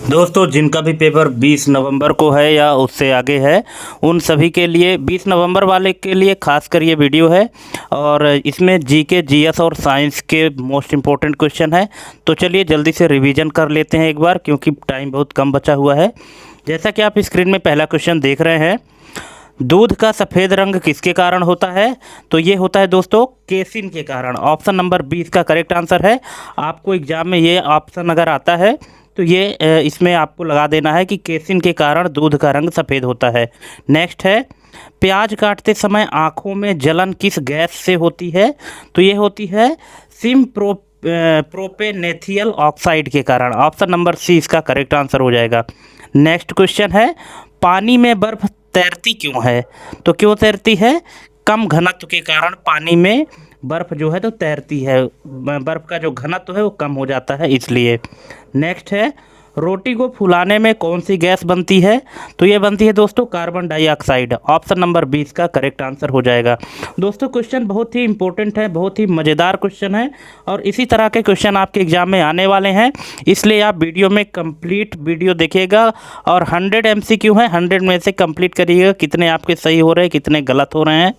दोस्तों जिनका भी पेपर 20 नवंबर को है या उससे आगे है, उन सभी के लिए 20 नवंबर वाले के लिए खास कर ये वीडियो है। और इसमें जीके, जीएस और साइंस के मोस्ट इम्पोर्टेंट क्वेश्चन है। तो चलिए जल्दी से रिवीजन कर लेते हैं एक बार, क्योंकि टाइम बहुत कम बचा हुआ है। जैसा कि आप स्क्रीन में पहला क्वेश्चन देख रहे हैं, दूध का सफ़ेद रंग किसके कारण होता है? तो ये होता है दोस्तों केसिन के कारण। ऑप्शन नंबर 20 का करेक्ट आंसर है। आपको एग्जाम में ये ऑप्शन अगर आता है तो ये इसमें आपको लगा देना है कि केसिन के कारण दूध का रंग सफ़ेद होता है। नेक्स्ट है, प्याज काटते समय आँखों में जलन किस गैस से होती है? तो ये होती है प्रोपेनेथियल ऑक्साइड के कारण। ऑप्शन नंबर सी इसका करेक्ट आंसर हो जाएगा। नेक्स्ट क्वेश्चन है, पानी में बर्फ़ तैरती क्यों है? तो क्यों तैरती है? कम घनत्व के कारण पानी में बर्फ़ जो है तो तैरती है। बर्फ़ का जो घनत्व है वो कम हो जाता है इसलिए। नेक्स्ट है, रोटी को फुलाने में कौन सी गैस बनती है? तो ये बनती है दोस्तों कार्बन डाइऑक्साइड। ऑप्शन नंबर 20 का करेक्ट आंसर हो जाएगा। दोस्तों क्वेश्चन बहुत ही इंपॉर्टेंट है, बहुत ही मज़ेदार क्वेश्चन है और इसी तरह के क्वेश्चन आपके एग्जाम में आने वाले हैं, इसलिए आप वीडियो में कंप्लीट वीडियो देखिएगा। और 100 MCQ है, 100 में से कंप्लीट करिएगा। कितने आपके सही हो रहे हैं, कितने गलत हो रहे हैं,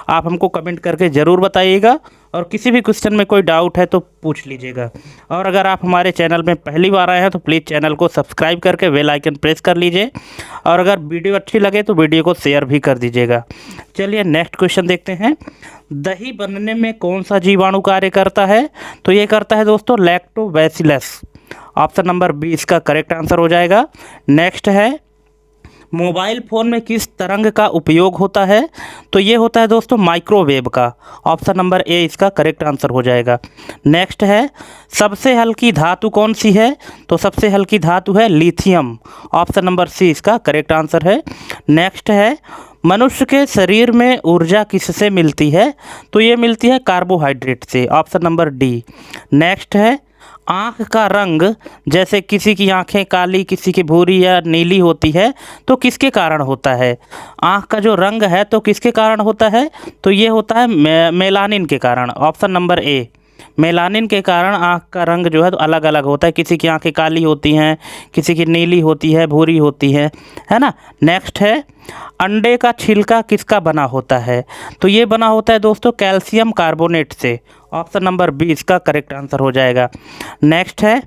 आप हमको कमेंट करके ज़रूर बताइएगा। और किसी भी क्वेश्चन में कोई डाउट है तो पूछ लीजिएगा। और अगर आप हमारे चैनल में पहली बार आए हैं तो प्लीज़ चैनल को सब्सक्राइब करके बेल आइकन प्रेस कर लीजिए। और अगर वीडियो अच्छी लगे तो वीडियो को शेयर भी कर दीजिएगा। चलिए नेक्स्ट क्वेश्चन देखते हैं, दही बनने में कौन सा जीवाणु कार्य करता है? तो ये करता है दोस्तों लैक्टोबैसिलस। ऑप्शन नंबर 20 का करेक्ट आंसर हो जाएगा। नेक्स्ट है, मोबाइल फ़ोन में किस तरंग का उपयोग होता है? तो ये होता है दोस्तों माइक्रोवेव का। ऑप्शन नंबर ए इसका करेक्ट आंसर हो जाएगा। नेक्स्ट है, सबसे हल्की धातु कौन सी है? तो सबसे हल्की धातु है लिथियम। ऑप्शन नंबर सी इसका करेक्ट आंसर है। नेक्स्ट है, मनुष्य के शरीर में ऊर्जा किससे मिलती है? तो ये मिलती है कार्बोहाइड्रेट से। Option number D. नेक्स्ट है, आँख का रंग, जैसे किसी की आँखें काली, किसी की भूरी या नीली होती है, तो किसके कारण होता है? आँख का जो रंग है तो किसके कारण होता है? तो ये होता है मेलानिन के कारण। ऑप्शन नंबर ए, मेलानिन के कारण आँख का रंग जो है तो अलग अलग होता है। किसी की आँखें काली होती हैं, किसी की नीली होती है, भूरी होती है ना। नेक्स्ट है, अंडे का छिलका किसका बना होता है? तो ये बना होता है दोस्तों कैल्शियम कार्बोनेट से। ऑप्शन नंबर 20 का करेक्ट आंसर हो जाएगा। नेक्स्ट है,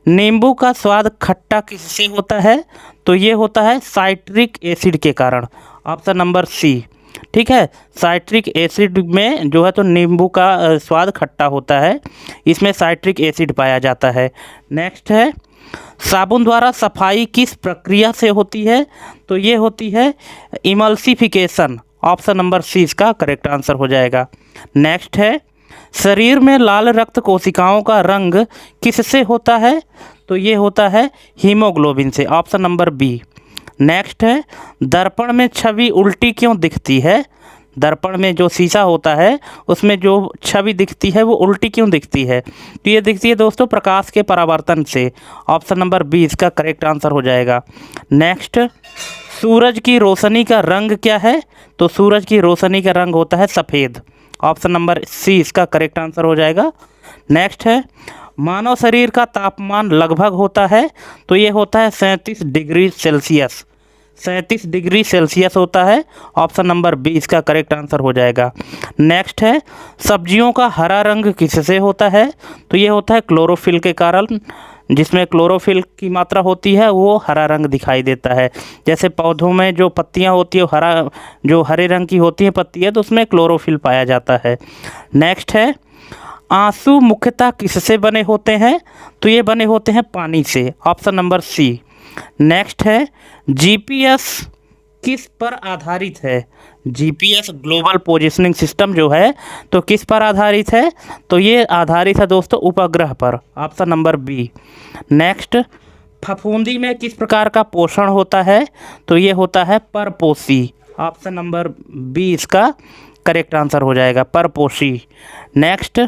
नींबू का स्वाद खट्टा किससे होता है? तो ये होता है साइट्रिक एसिड के कारण। Option number C. ठीक है, साइट्रिक एसिड में जो है तो नींबू का स्वाद खट्टा होता है, इसमें साइट्रिक एसिड पाया जाता है। नेक्स्ट है, साबुन द्वारा सफाई किस प्रक्रिया से होती है? तो ये होती है इमल्सिफिकेशन। ऑप्शन नंबर सी इसका करेक्ट आंसर हो जाएगा। नेक्स्ट है, शरीर में लाल रक्त कोशिकाओं का रंग किससे होता है? तो ये होता है हीमोग्लोबिन से। Option number B. नेक्स्ट है, दर्पण में छवि उल्टी क्यों दिखती है? दर्पण में जो शीशा होता है उसमें जो छवि दिखती है वो उल्टी क्यों दिखती है? तो ये दिखती है दोस्तों प्रकाश के परावर्तन से। ऑप्शन नंबर 20 का करेक्ट आंसर हो जाएगा। नेक्स्ट, सूरज की रोशनी का रंग क्या है? तो सूरज की रोशनी का रंग होता है सफ़ेद। ऑप्शन नंबर सी इसका करेक्ट आंसर हो जाएगा। नेक्स्ट है, मानव शरीर का तापमान लगभग होता है? तो ये होता है 37 डिग्री सेल्सियस। 37 डिग्री सेल्सियस होता है। ऑप्शन नंबर 20 का करेक्ट आंसर हो जाएगा। नेक्स्ट है, सब्जियों का हरा रंग किससे होता है? तो ये होता है क्लोरोफिल के कारण। जिसमें क्लोरोफिल की मात्रा होती है वो हरा रंग दिखाई देता है। जैसे पौधों में जो पत्तियां होती है जो हरे रंग की होती हैं पत्तियां, तो उसमें क्लोरोफिल पाया जाता है। नेक्स्ट है, आंसू मुख्यतः किससे बने होते हैं? तो ये बने होते हैं पानी से। Option number C. नेक्स्ट है, जीपीएस किस पर आधारित है? जीपीएस ग्लोबल पोजिशनिंग सिस्टम जो है तो किस पर आधारित है? तो ये आधारित है दोस्तों उपग्रह पर। Option number B. नेक्स्ट, फफूंदी में किस प्रकार का पोषण होता है? तो ये होता है परपोषी। ऑप्शन नंबर बी इसका करेक्ट आंसर हो जाएगा, परपोषी। नेक्स्ट,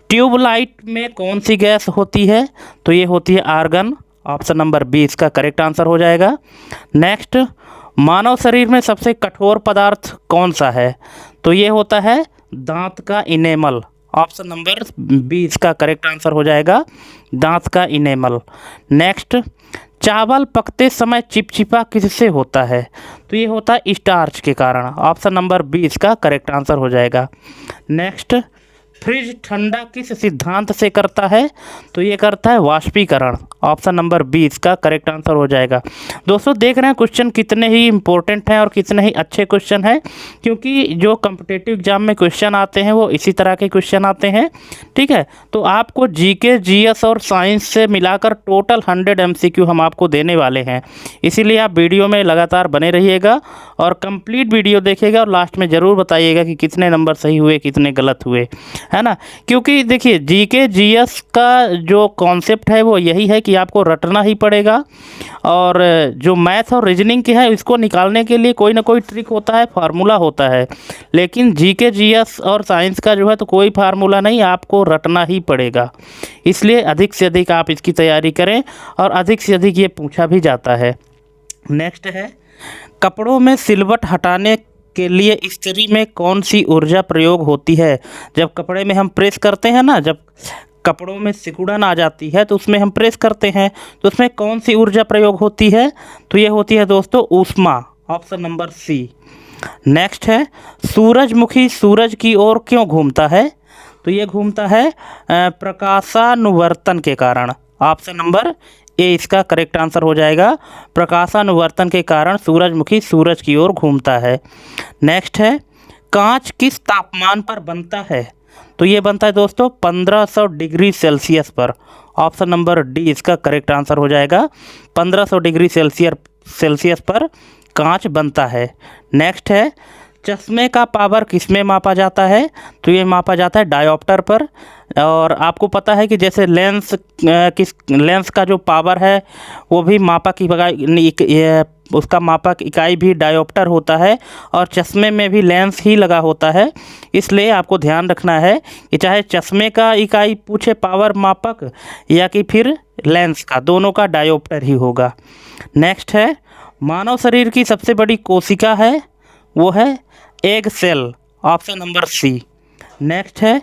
ट्यूबलाइट में कौन सी गैस होती है? तो ये होती है आर्गन। ऑप्शन नंबर 20 का करेक्ट आंसर हो जाएगा। नेक्स्ट, मानव शरीर में सबसे कठोर पदार्थ कौन सा है? तो ये होता है दांत का इनेमल। ऑप्शन नंबर 20 का करेक्ट आंसर हो जाएगा, दांत का इनेमल। नेक्स्ट, चावल पकते समय चिपचिपा किससे होता है? तो ये होता है स्टार्च के कारण। ऑप्शन नंबर बी इसका करेक्ट आंसर हो जाएगा। नेक्स्ट, फ्रिज ठंडा किस सिद्धांत से करता है? तो ये करता है वाष्पीकरण। ऑप्शन नंबर बी इसका करेक्ट आंसर हो जाएगा। दोस्तों देख रहे हैं क्वेश्चन कितने ही इंपॉर्टेंट हैं और कितने ही अच्छे क्वेश्चन हैं, क्योंकि जो कॉम्पिटिटिव एग्जाम में क्वेश्चन आते हैं वो इसी तरह के क्वेश्चन आते हैं। ठीक है, तो आपको जीके, जीएस और साइंस से मिलाकर टोटल 100 एमसीक्यू हम आपको देने वाले हैं। इसीलिए आप वीडियो में लगातार बने रहिएगा और कंप्लीट वीडियो देखिएगा और लास्ट में ज़रूर बताइएगा कि कितने नंबर सही हुए, कितने गलत हुए, है ना। क्योंकि देखिए जीके जीएस का जो कॉन्सेप्ट है वो यही है कि आपको रटना ही पड़ेगा, और जो मैथ और रीजनिंग के है इसको निकालने के लिए कोई ना कोई ट्रिक होता है, फार्मूला होता है। लेकिन जीके जीएस और साइंस का जो है तो कोई फार्मूला नहीं, आपको रटना ही पड़ेगा। इसलिए अधिक से अधिक आप इसकी तैयारी करें और अधिक से अधिक ये पूछा भी जाता है। नेक्स्ट है, कपड़ों में सिलवट हटाने के लिए इस्त्री में कौन सी ऊर्जा प्रयोग होती है? जब कपड़े में हम प्रेस करते हैं ना, जब कपड़ों में सिकुड़न आ जाती है तो उसमें हम प्रेस करते हैं, तो उसमें कौन सी ऊर्जा प्रयोग होती है? तो ये होती है दोस्तों ऊष्मा। Option number C. नेक्स्ट है, सूरजमुखी सूरज की ओर क्यों घूमता है? तो ये घूमता है प्रकाशानुवर्तन के कारण। ऑप्शन नंबर ए इसका करेक्ट आंसर हो जाएगा। प्रकाशानुवर्तन के कारण सूरजमुखी सूरज की ओर घूमता है। नेक्स्ट है, कांच किस तापमान पर बनता है? तो ये बनता है दोस्तों 1500 डिग्री सेल्सियस पर। ऑप्शन नंबर डी इसका करेक्ट आंसर हो जाएगा। 1500 डिग्री सेल्सियस पर कांच बनता है। नेक्स्ट है, चश्मे का पावर किस में मापा जाता है? तो ये मापा जाता है डायोप्टर पर। और आपको पता है कि जैसे लेंस का जो पावर है वो भी मापक उसका मापक इकाई भी डायोप्टर होता है, और चश्मे में भी लेंस ही लगा होता है। इसलिए आपको ध्यान रखना है कि चाहे चश्मे का इकाई पूछे पावर मापक या कि फिर लेंस का, दोनों का डायोप्टर ही होगा। नेक्स्ट है, मानव शरीर की सबसे बड़ी कोशिका है वो है egg cell. Option number C. Next है,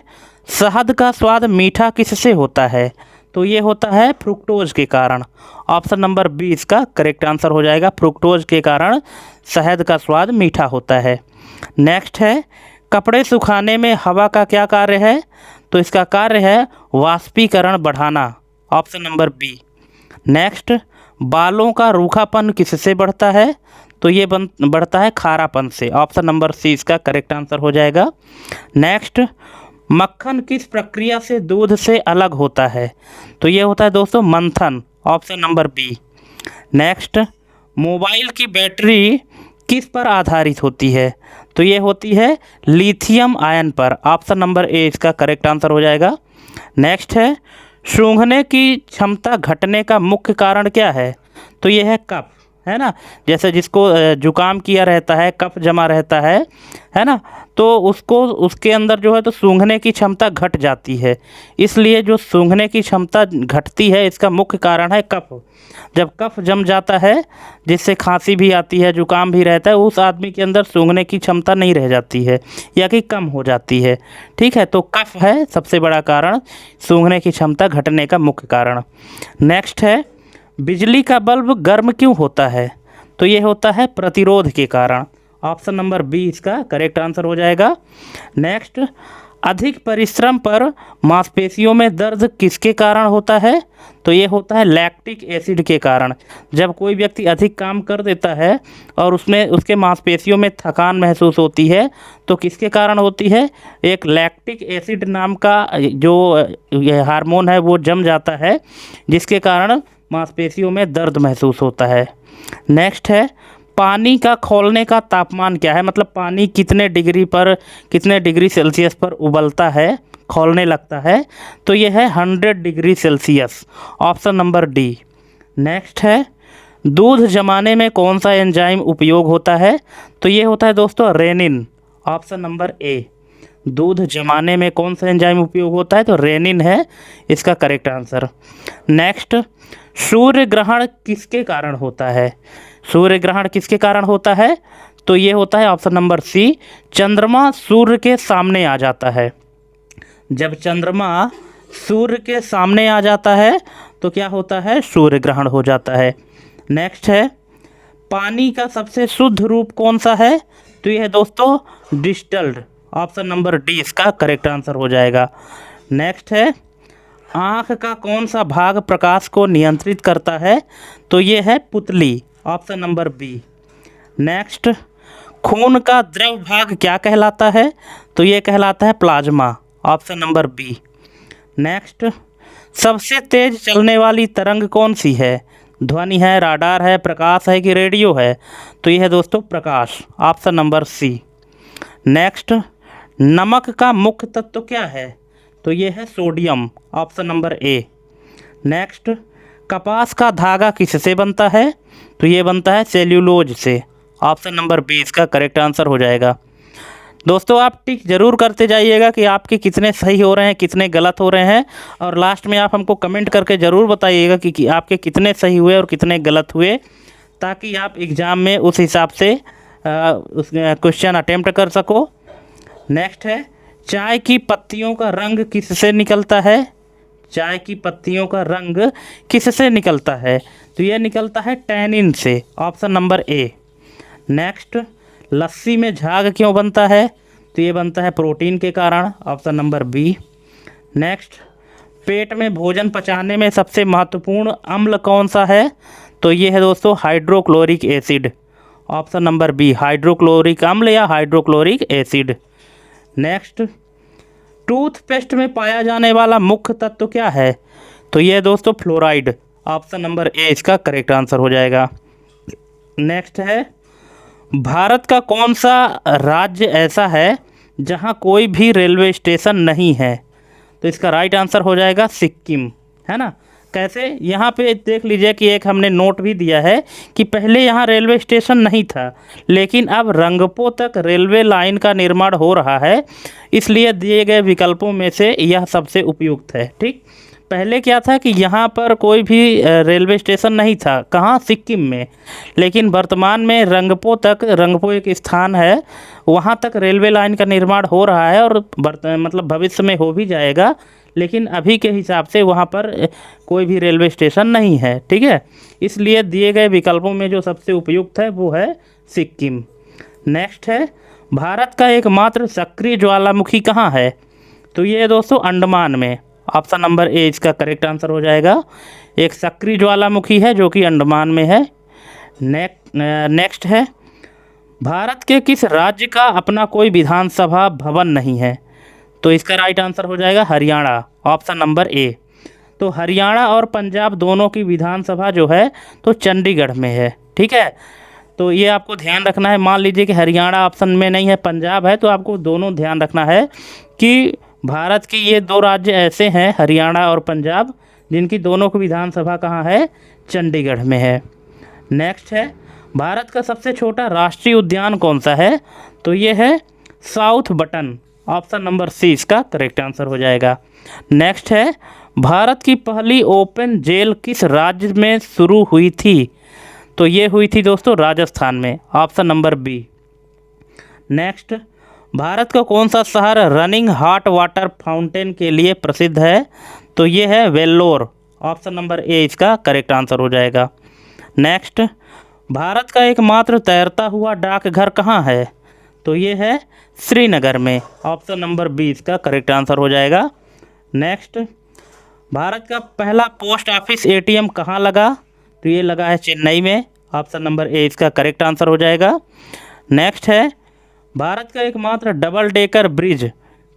शहद का स्वाद मीठा किससे होता है? तो ये होता है फ्रुक्टोज के कारण। ऑप्शन नंबर बी इसका करेक्ट आंसर हो जाएगा। फ्रुक्टोज के कारण शहद का स्वाद मीठा होता है। नेक्स्ट है, कपड़े सुखाने में हवा का क्या कार्य है? तो इसका कार्य है वाष्पीकरण बढ़ाना। Option number B. नेक्स्ट, बालों का रूखापन किससे बढ़ता है? तो ये बढ़ता है खारापन से। ऑप्शन नंबर सी इसका करेक्ट आंसर हो जाएगा। नेक्स्ट, मक्खन किस प्रक्रिया से दूध से अलग होता है? तो ये होता है दोस्तों मंथन। Option number B. Next, mobile की बैटरी किस पर आधारित होती है? तो ये होती है लिथियम आयन पर। ऑप्शन नंबर ए इसका करेक्ट आंसर हो जाएगा। नेक्स्ट है, सूंघने की क्षमता घटने का मुख्य कारण क्या है? तो ये है कफ, है ना। जैसे जिसको जुकाम किया रहता है, कफ जमा रहता है ना, तो उसको उसके अंदर जो है तो सूंघने की क्षमता घट जाती है। इसलिए जो सूंघने की क्षमता घटती है इसका मुख्य कारण है कफ। जब कफ जम जाता है जिससे खांसी भी आती है, जुकाम भी रहता है, उस आदमी के अंदर सूंघने की क्षमता नहीं रह जाती है या कि कम हो जाती है। ठीक है, तो कफ है सबसे बड़ा कारण, सूंघने की क्षमता घटने का मुख्य कारण। नेक्स्ट है, बिजली का बल्ब गर्म क्यों होता है? तो ये होता है प्रतिरोध के कारण। ऑप्शन नंबर बी इसका करेक्ट आंसर हो जाएगा। नेक्स्ट, अधिक परिश्रम पर मांसपेशियों में दर्द किसके कारण होता है? तो ये होता है लैक्टिक एसिड के कारण। जब कोई व्यक्ति अधिक काम कर देता है और उसके मांसपेशियों में थकान महसूस होती है तो किसके कारण होती है? एक लैक्टिक एसिड नाम का जो हार्मोन है वो जम जाता है, जिसके कारण मांसपेशियों में दर्द महसूस होता है। नेक्स्ट है, पानी का खौलने का तापमान क्या है? मतलब पानी कितने डिग्री सेल्सियस पर उबलता है, खौलने लगता है? तो ये है 100 degree Celsius. Option number D. Next है, दूध जमाने में कौन सा एंजाइम उपयोग होता है? तो ये होता है दोस्तों रेनिन। ऑप्शन नंबर ए। दूध जमाने में कौन सा एंजाइम उपयोग होता है? तो रेनिन है इसका करेक्ट आंसर। नेक्स्ट, सूर्य ग्रहण किसके कारण होता है? सूर्य ग्रहण किसके कारण होता है? तो ये होता है ऑप्शन नंबर सी, चंद्रमा सूर्य के सामने आ जाता है। जब चंद्रमा सूर्य के सामने आ जाता है तो क्या होता है, सूर्य ग्रहण हो जाता है। नेक्स्ट है, पानी का सबसे शुद्ध रूप कौन सा है? तो ये है दोस्तों डिस्टिल्ड। ऑप्शन नंबर डी इसका करेक्ट आंसर हो जाएगा। नेक्स्ट है, आँख का कौन सा भाग प्रकाश को नियंत्रित करता है? तो ये है पुतली। Option number B. नेक्स्ट, खून का द्रव भाग क्या कहलाता है? तो ये कहलाता है plasma. Option number B. Next, सबसे तेज चलने वाली तरंग कौन सी है? ध्वनि है, राडार है, प्रकाश है कि रेडियो है? तो यह है दोस्तों प्रकाश। Option number C. नेक्स्ट, नमक का मुख्य तत्व क्या है? तो ये है sodium. Option number A. Next, कपास का धागा किससे बनता है? तो ये बनता है सेल्यूलोज से। ऑप्शन नंबर बी इसका करेक्ट आंसर हो जाएगा। दोस्तों आप टिक जरूर करते जाइएगा कि आपके कितने सही हो रहे हैं, कितने गलत हो रहे हैं, और लास्ट में आप हमको कमेंट करके ज़रूर बताइएगा कि आपके कितने सही हुए और कितने गलत हुए, ताकि आप एग्ज़ाम में उस हिसाब से उस क्वेश्चन अटेम्प्ट कर सको। नेक्स्ट है, चाय की पत्तियों का रंग किससे निकलता है? चाय की पत्तियों का रंग किससे निकलता है? तो यह निकलता है टैनिन से। Option number A. नेक्स्ट, लस्सी में झाग क्यों बनता है? तो ये बनता है प्रोटीन के कारण। Option number B. नेक्स्ट, पेट में भोजन पचाने में सबसे महत्वपूर्ण अम्ल कौन सा है? तो ये है दोस्तों hydrochloric acid. Option number B, hydrochloric अम्ल या हाइड्रोक्लोरिक एसिड। नेक्स्ट, टूथपेस्ट में पाया जाने वाला मुख्य तत्व क्या है? तो ये है दोस्तों फ्लोराइड। ऑप्शन नंबर ए इसका करेक्ट आंसर हो जाएगा। नेक्स्ट है, भारत का कौन सा राज्य ऐसा है जहां कोई भी रेलवे स्टेशन नहीं है? तो इसका राइट आंसर हो जाएगा सिक्किम, है ना। कैसे? यहाँ पे देख लीजिए कि एक हमने नोट भी दिया है कि पहले यहाँ रेलवे स्टेशन नहीं था, लेकिन अब रंगपो तक रेलवे लाइन का निर्माण हो रहा है, इसलिए दिए गए विकल्पों में से यह सबसे उपयुक्त है। ठीक, पहले क्या था कि यहाँ पर कोई भी रेलवे स्टेशन नहीं था, कहाँ? सिक्किम में। लेकिन वर्तमान में रंगपो एक स्थान है, वहाँ तक रेलवे लाइन का निर्माण हो रहा है, और मतलब भविष्य में हो भी जाएगा, लेकिन अभी के हिसाब से वहाँ पर कोई भी रेलवे स्टेशन नहीं है। ठीक है, इसलिए दिए गए विकल्पों में जो सबसे उपयुक्त है वो है सिक्किम। नेक्स्ट है, भारत का एकमात्र सक्रिय ज्वालामुखी कहाँ है? तो ये है दोस्तों अंडमान में। ऑप्शन नंबर ए इसका करेक्ट आंसर हो जाएगा। एक सक्रिय ज्वालामुखी है जो कि अंडमान में है। नेक्स्ट है, भारत के किस राज्य का अपना कोई विधानसभा भवन नहीं है? तो इसका राइट आंसर हो जाएगा हरियाणा। ऑप्शन नंबर ए। तो हरियाणा और पंजाब दोनों की विधानसभा जो है तो चंडीगढ़ में है। ठीक है, तो ये आपको ध्यान रखना है। मान लीजिए कि हरियाणा ऑप्शन में नहीं है, पंजाब है, तो आपको दोनों ध्यान रखना है कि भारत के ये दो राज्य ऐसे हैं, हरियाणा और पंजाब, जिनकी दोनों की विधानसभा कहाँ है? चंडीगढ़ में है। नेक्स्ट है, भारत का सबसे छोटा राष्ट्रीय उद्यान कौन सा है? तो ये है south button. Option number C इसका करेक्ट आंसर हो जाएगा। नेक्स्ट है, भारत की पहली ओपन जेल किस राज्य में शुरू हुई थी? तो ये हुई थी दोस्तों राजस्थान में। Option number B. Next, Bharat का कौन सा शहर रनिंग हॉट वाटर फाउंटेन के लिए प्रसिद्ध है? तो ये है वेल्लोर। ऑप्शन नंबर ए इसका करेक्ट आंसर हो जाएगा। नेक्स्ट, भारत का एकमात्र तैरता हुआ डाकघर कहाँ है? तो ये है श्रीनगर में। ऑप्शन नंबर बी इसका करेक्ट आंसर हो जाएगा। नेक्स्ट, भारत का पहला पोस्ट ऑफिस एटीएम कहाँ लगा? तो ये लगा है चेन्नई में। ऑप्शन नंबर ए इसका करेक्ट आंसर हो जाएगा। नेक्स्ट है, भारत का एकमात्र डबल डेकर ब्रिज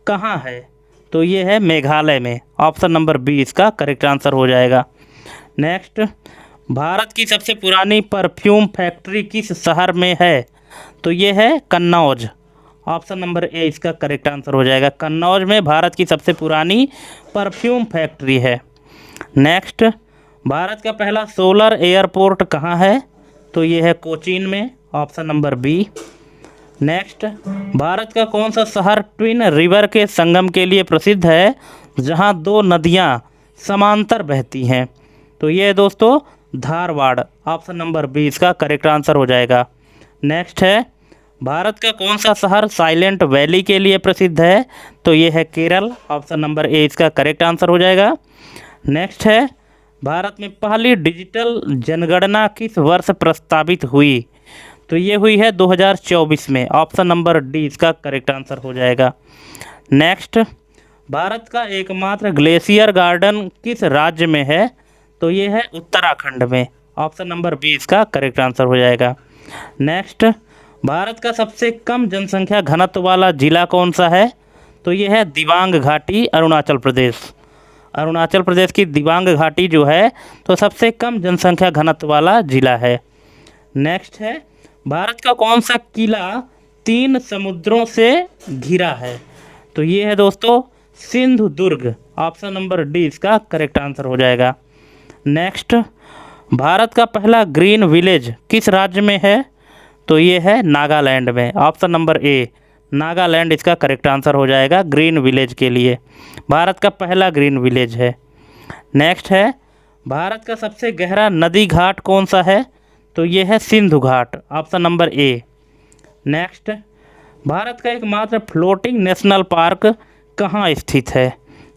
कहाँ है? तो ये है मेघालय में। ऑप्शन नंबर बी इसका करेक्ट आंसर हो जाएगा। नेक्स्ट, भारत की सबसे पुरानी परफ्यूम फैक्ट्री किस शहर में है? तो ये है कन्नौज। ऑप्शन नंबर ए इसका करेक्ट आंसर हो जाएगा। कन्नौज में भारत की सबसे पुरानी परफ्यूम फैक्ट्री है। नेक्स्ट, भारत का पहला सोलर एयरपोर्ट कहाँ है? तो ये है कोचीन में। Option number B. Next, Bharat का कौन सा शहर ट्विन रिवर के संगम के लिए प्रसिद्ध है, जहां दो नदियां समांतर बहती हैं? तो ये दोस्तों धारवाड़। ऑप्शन नंबर बी इसका करेक्ट आंसर हो जाएगा। नेक्स्ट है, भारत का कौन सा शहर साइलेंट वैली के लिए प्रसिद्ध है? तो ये है केरल। ऑप्शन नंबर ए इसका करेक्ट आंसर हो जाएगा। नेक्स्ट है, भारत में पहली डिजिटल जनगणना किस वर्ष प्रस्तावित हुई? तो ये हुई है 2024 में। ऑप्शन नंबर डी इसका करेक्ट आंसर हो जाएगा। नेक्स्ट, भारत का एकमात्र ग्लेशियर गार्डन किस राज्य में है? तो ये है उत्तराखंड में। ऑप्शन नंबर बी इसका करेक्ट आंसर हो जाएगा। नेक्स्ट, भारत का सबसे कम जनसंख्या घनत्व वाला जिला कौन सा है? तो ये है दिबांग घाटी, अरुणाचल प्रदेश। अरुणाचल प्रदेश की दिबांग घाटी जो है तो सबसे कम जनसंख्या घनत्व वाला जिला है। नेक्स्ट है, भारत का कौन सा किला 3 समुद्रों से घिरा है? तो ये है दोस्तों सिंधु दुर्ग। ऑप्शन नंबर डी इसका करेक्ट आंसर हो जाएगा। नेक्स्ट, भारत का पहला ग्रीन विलेज किस राज्य में है? तो ये है नागालैंड में। ऑप्शन नंबर ए नागालैंड इसका करेक्ट आंसर हो जाएगा ग्रीन विलेज के लिए। भारत का पहला ग्रीन विलेज है। नेक्स्ट है, भारत का सबसे गहरा नदी घाट कौन सा है? तो ये है सिंधु घाट। Option number A. Next, Bharat का एकमात्र फ्लोटिंग नेशनल पार्क कहाँ स्थित है?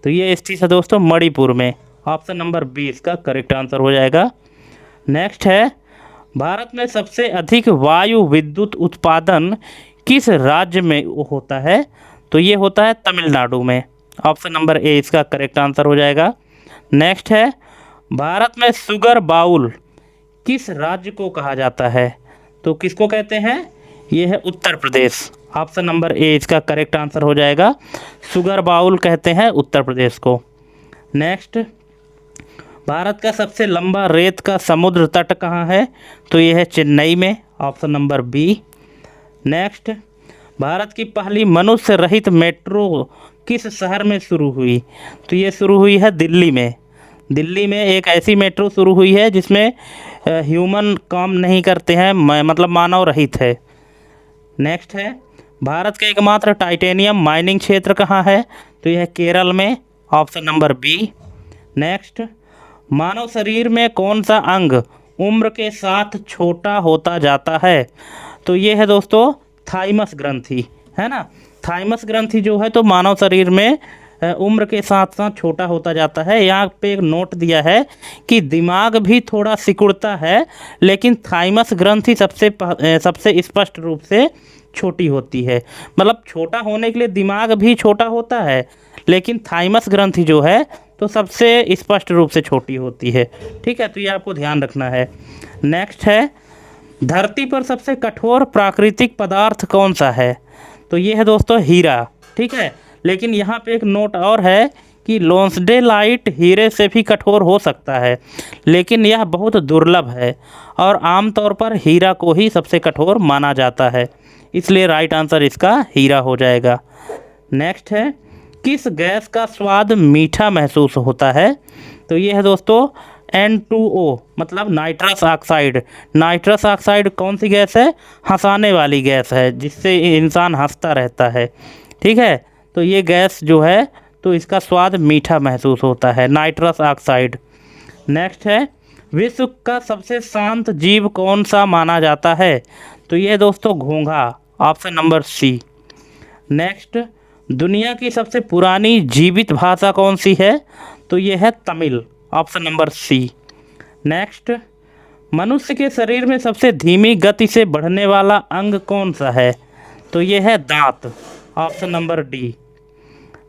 तो ये स्थित है दोस्तों मणिपुर में। ऑप्शन नंबर बी इसका करेक्ट आंसर हो जाएगा। नेक्स्ट है, भारत में सबसे अधिक वायु विद्युत उत्पादन किस राज्य में होता है? तो ये होता है तमिलनाडु में। ऑप्शन नंबर ए इसका करेक्ट आंसर हो जाएगा। नेक्स्ट है, भारत में शुगर बाउल किस राज्य को कहा जाता है? तो किसको कहते हैं? ये है Uttar Pradesh. Option number A इसका करेक्ट आंसर हो जाएगा। शुगर बाउल कहते हैं उत्तर प्रदेश को। नेक्स्ट, भारत का सबसे लंबा रेत का समुद्र तट कहाँ है? तो ये है चेन्नई में। Option number B. Next, Bharat की पहली मनुष्य रहित मेट्रो किस शहर में शुरू हुई? तो ये शुरू हुई है दिल्ली में। दिल्ली में एक ऐसी मेट्रो शुरू हुई है जिसमें ह्यूमन काम नहीं करते हैं, मतलब मानव रहित है। नेक्स्ट है, भारत का एकमात्र टाइटेनियम माइनिंग क्षेत्र कहाँ है? तो यह है केरल में। Option number B. नेक्स्ट, मानव शरीर में कौन सा अंग उम्र के साथ छोटा होता जाता है? तो ये है दोस्तों थाइमस ग्रंथि, है ना। थाइमस ग्रंथि जो है तो मानव शरीर में उम्र के साथ साथ छोटा होता जाता है। यहाँ पे एक नोट दिया है कि दिमाग भी थोड़ा सिकुड़ता है, लेकिन थाइमस ग्रंथि सबसे स्पष्ट रूप से छोटी होती है। मतलब छोटा होने के लिए दिमाग भी छोटा होता है, लेकिन थाइमस ग्रंथि जो है तो सबसे स्पष्ट रूप से छोटी होती है। ठीक है, तो ये आपको ध्यान रखना है। नेक्स्ट है, धरती पर सबसे कठोर प्राकृतिक पदार्थ कौन सा है? तो ये है दोस्तों हीरा। ठीक है, लेकिन यहाँ पे एक नोट और है कि लोन्सडेलाइट हीरे से भी कठोर हो सकता है, लेकिन यह बहुत दुर्लभ है और आमतौर पर हीरा को ही सबसे कठोर माना जाता है, इसलिए राइट आंसर इसका हीरा हो जाएगा। नेक्स्ट है, किस गैस का स्वाद मीठा महसूस होता है? तो ये है दोस्तों N2O, मतलब नाइट्रस ऑक्साइड। नाइट्रस ऑक्साइड कौन सी गैस है? हंसाने वाली गैस है, जिससे इंसान हंसता रहता है। ठीक है, तो ये गैस जो है तो इसका स्वाद मीठा महसूस होता है, नाइट्रस ऑक्साइड। नेक्स्ट है, विश्व का सबसे शांत जीव कौन सा माना जाता है? तो ये दोस्तों घोंघा। Option number C. नेक्स्ट, दुनिया की सबसे पुरानी जीवित भाषा कौन सी है? तो ये है Tamil. Option number C. Next, मनुष्य के शरीर में सबसे धीमी गति से बढ़ने वाला अंग कौन सा है? तो ये है दांत। Option number D.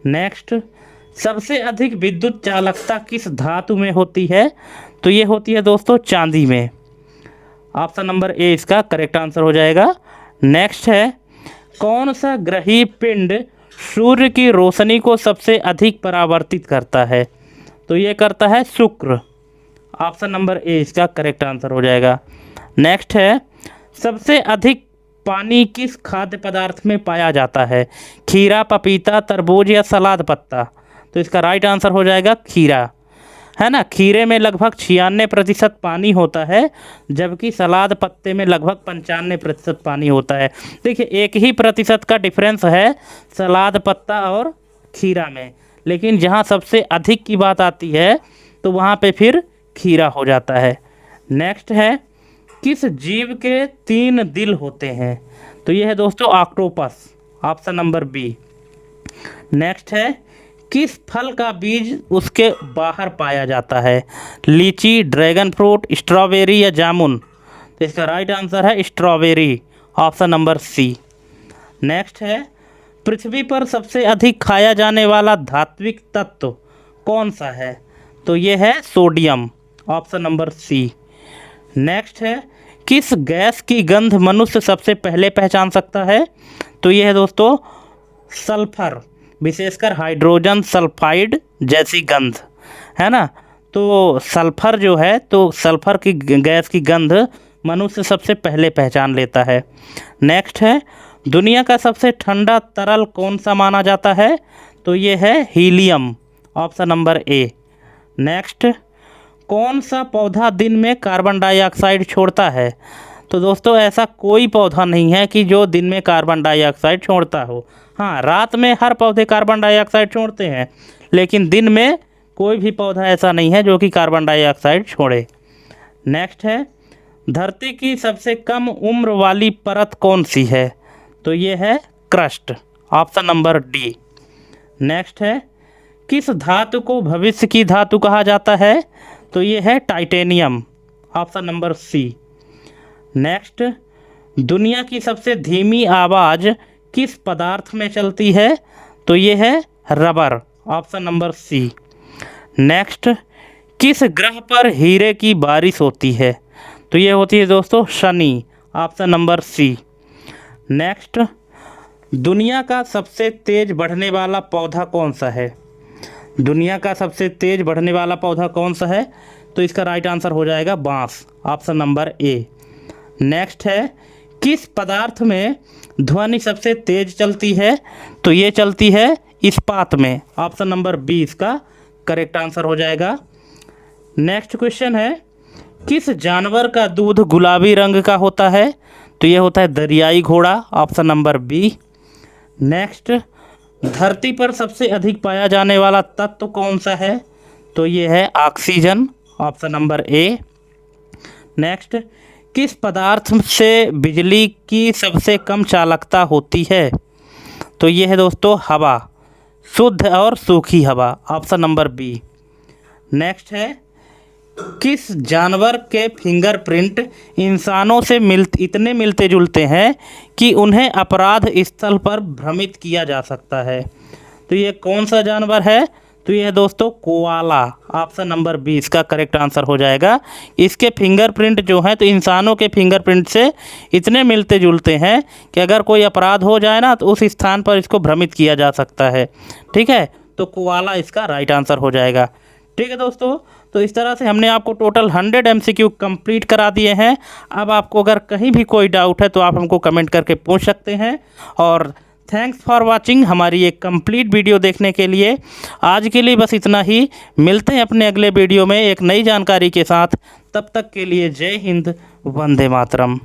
नेक्स्ट, सबसे अधिक विद्युत चालकता किस धातु में होती है? तो ये होती है दोस्तों चांदी में। ऑप्शन नंबर ए इसका करेक्ट आंसर हो जाएगा। नेक्स्ट है, कौन सा ग्रही पिंड सूर्य की रोशनी को सबसे अधिक परावर्तित करता है? तो ये करता है शुक्र। ऑप्शन नंबर ए इसका करेक्ट आंसर हो जाएगा। नेक्स्ट है, सबसे अधिक पानी किस खाद्य पदार्थ में पाया जाता है? खीरा, पपीता, तरबूज या सलाद पत्ता? तो इसका राइट आंसर हो जाएगा खीरा, है ना। खीरे में लगभग 96% पानी होता है, जबकि सलाद पत्ते में लगभग 95% पानी होता है। देखिए 1% का डिफरेंस है सलाद पत्ता और खीरा में, लेकिन जहाँ सबसे अधिक की बात आती है तो वहाँ पे फिर खीरा हो जाता है। नेक्स्ट है, किस जीव के 3 दिल होते हैं? तो ये है दोस्तों octopus. Option number B. Next है, किस फल का बीज उसके बाहर पाया जाता है? लीची, ड्रैगन फ्रूट, स्ट्रॉबेरी या जामुन? तो इसका राइट आंसर है strawberry, option number C. Next है, पृथ्वी पर सबसे अधिक खाया जाने वाला धात्विक तत्व कौन सा है? तो ये है sodium, option number C. Next है, किस गैस की गंध मनुष्य सबसे पहले पहचान सकता है? तो ये है दोस्तों सल्फर, विशेषकर हाइड्रोजन सल्फाइड जैसी गंध, है ना। तो सल्फर जो है, तो सल्फर की गैस की गंध मनुष्य सबसे पहले पहचान लेता है। नेक्स्ट है, दुनिया का सबसे ठंडा तरल कौन सा माना जाता है? तो ये है helium, option number A. Next, कौन सा पौधा दिन में कार्बन डाइऑक्साइड छोड़ता है? तो दोस्तों ऐसा कोई पौधा नहीं है कि जो दिन में कार्बन डाइऑक्साइड छोड़ता हो। हाँ, रात में हर पौधे कार्बन डाइऑक्साइड छोड़ते हैं, लेकिन दिन में कोई भी पौधा ऐसा नहीं है जो कि कार्बन डाइऑक्साइड छोड़े। नेक्स्ट है, धरती की सबसे कम उम्र वाली परत कौन सी है? तो ये है crust, option number D. Next है, किस धातु को भविष्य की धातु कहा जाता है? तो ये है titanium, option number C. Next, दुनिया की सबसे धीमी आवाज़ किस पदार्थ में चलती है? तो ये है rubber, option number C. Next, किस ग्रह पर हीरे की बारिश होती है? तो ये होती है दोस्तों Shani, option number C. Next, दुनिया का सबसे तेज बढ़ने वाला पौधा कौन सा है? दुनिया का सबसे तेज बढ़ने वाला पौधा कौन सा है? तो इसका राइट आंसर हो जाएगा बांस, ऑप्शन नंबर ए। नेक्स्ट है, किस पदार्थ में ध्वनि सबसे तेज चलती है? तो ये चलती है इस्पात में, ऑप्शन नंबर बी इसका करेक्ट आंसर हो जाएगा। नेक्स्ट क्वेश्चन है, किस जानवर का दूध गुलाबी रंग का होता है? तो ये होता है दरियाई घोड़ा, ऑप्शन नंबर बी। नेक्स्ट, धरती पर सबसे अधिक पाया जाने वाला तत्व कौन सा है? तो ये है oxygen, option number A. Next, किस पदार्थ से बिजली की सबसे कम चालकता होती है? तो ये है दोस्तों हवा, शुद्ध और सूखी हवा, ऑप्शन नंबर बी। नेक्स्ट है, किस जानवर के फिंगरप्रिंट इंसानों से इतने मिलते जुलते हैं कि उन्हें अपराध स्थल पर भ्रमित किया जा सकता है? तो ये कौन सा जानवर है? तो ये है दोस्तों कोआला, ऑप्शन नंबर बी इसका करेक्ट आंसर हो जाएगा। इसके फिंगरप्रिंट जो हैं तो इंसानों के फिंगरप्रिंट से इतने मिलते जुलते हैं कि अगर कोई अपराध हो जाए ना तो उस स्थान पर इसको भ्रमित किया जा सकता है। ठीक है, तो कोआला इसका राइट आंसर हो जाएगा। ठीक है दोस्तों, तो इस तरह से हमने आपको टोटल 100 MCQ कंप्लीट करा दिए हैं। अब आपको अगर कहीं भी कोई डाउट है तो आप हमको कमेंट करके पूछ सकते हैं। और थैंक्स फॉर वाचिंग, हमारी एक कंप्लीट वीडियो देखने के लिए। आज के लिए बस इतना ही, मिलते हैं अपने अगले वीडियो में एक नई जानकारी के साथ। तब तक के लिए जय हिंद, वंदे मातरम।